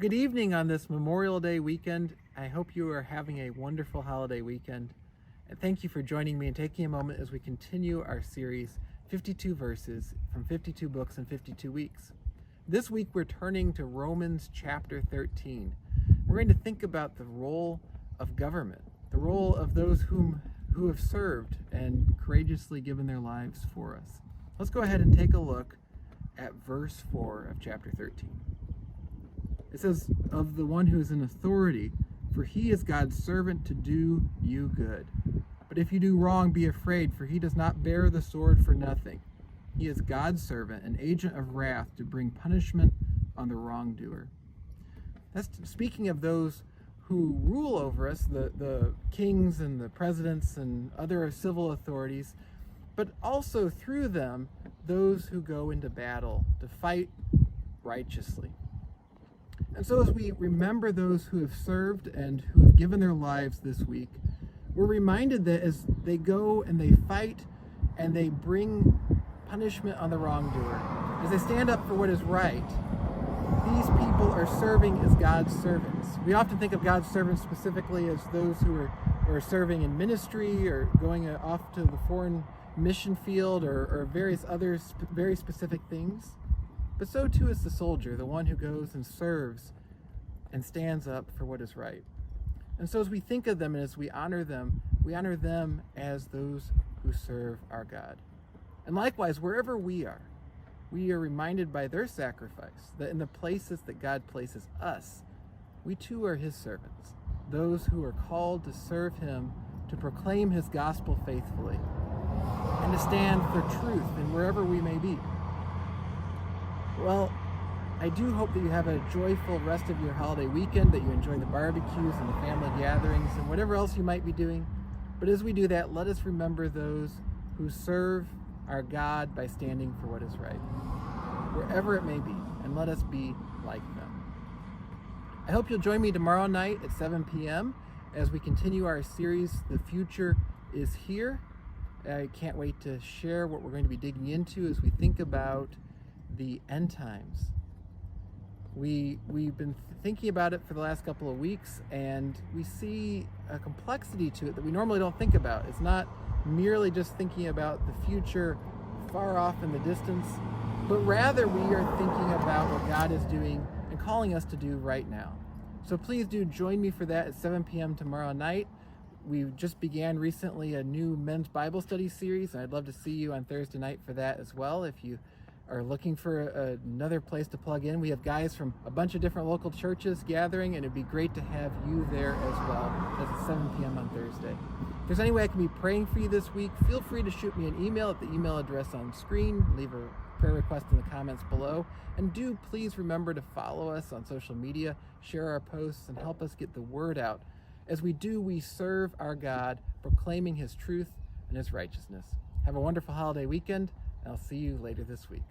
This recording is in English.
Good evening on this Memorial Day weekend. I hope you are having a wonderful holiday weekend. And thank you for joining me and taking a moment as we continue our series, 52 Verses from 52 Books in 52 Weeks. This week we're turning to Romans chapter 13. We're going to think about the role of government, the role of those who have served and courageously given their lives for us. Let's go ahead and take a look at verse 4 of chapter 13. It says, "Of the one who is in authority, for he is God's servant to do you good. But if you do wrong, be afraid, for he does not bear the sword for nothing. He is God's servant, an agent of wrath to bring punishment on the wrongdoer." That's speaking of those who rule over us, the kings and the presidents and other civil authorities, but also through them, those who go into battle to fight righteously. And so as we remember those who have served and who have given their lives this week, we're reminded that as they go and they fight and they bring punishment on the wrongdoer, as they stand up for what is right, these people are serving as God's servants. We often think of God's servants specifically as those who are serving in ministry or going off to the foreign mission field or various other very specific things. But so too is the soldier, the one who goes and serves and stands up for what is right. And so as we think of them and as we honor them as those who serve our God. And likewise, wherever we are reminded by their sacrifice that in the places that God places us, we too are his servants, those who are called to serve him, to proclaim his gospel faithfully, and to stand for truth in wherever we may be. Well, I do hope that you have a joyful rest of your holiday weekend, that you enjoy the barbecues and the family gatherings and whatever else you might be doing. But as we do that, let us remember those who serve our God by standing for what is right, wherever it may be, and let us be like them. I hope you'll join me tomorrow night at 7 p.m. as we continue our series, The Future is Here. I can't wait to share what we're going to be digging into as we think about the end times. We've been thinking about it for the last couple of weeks, and we see a complexity to it that we normally don't think about. It's not merely just thinking about the future far off in the distance, but rather we are thinking about what God is doing and calling us to do right now. So please do join me for that at 7 p.m. tomorrow night. We just began recently a new men's Bible study series, and I'd love to see you on Thursday night for that as well. If you are looking for another place to plug in, we have guys from a bunch of different local churches gathering, and it'd be great to have you there as well. That's at 7 p.m. on Thursday. If there's any way I can be praying for you this week, feel free to shoot me an email at the email address on screen, leave a prayer request in the comments below, and do please remember to follow us on social media, share our posts, and help us get the word out. As we do, we serve our God, proclaiming his truth and his righteousness. Have a wonderful holiday weekend, and I'll see you later this week.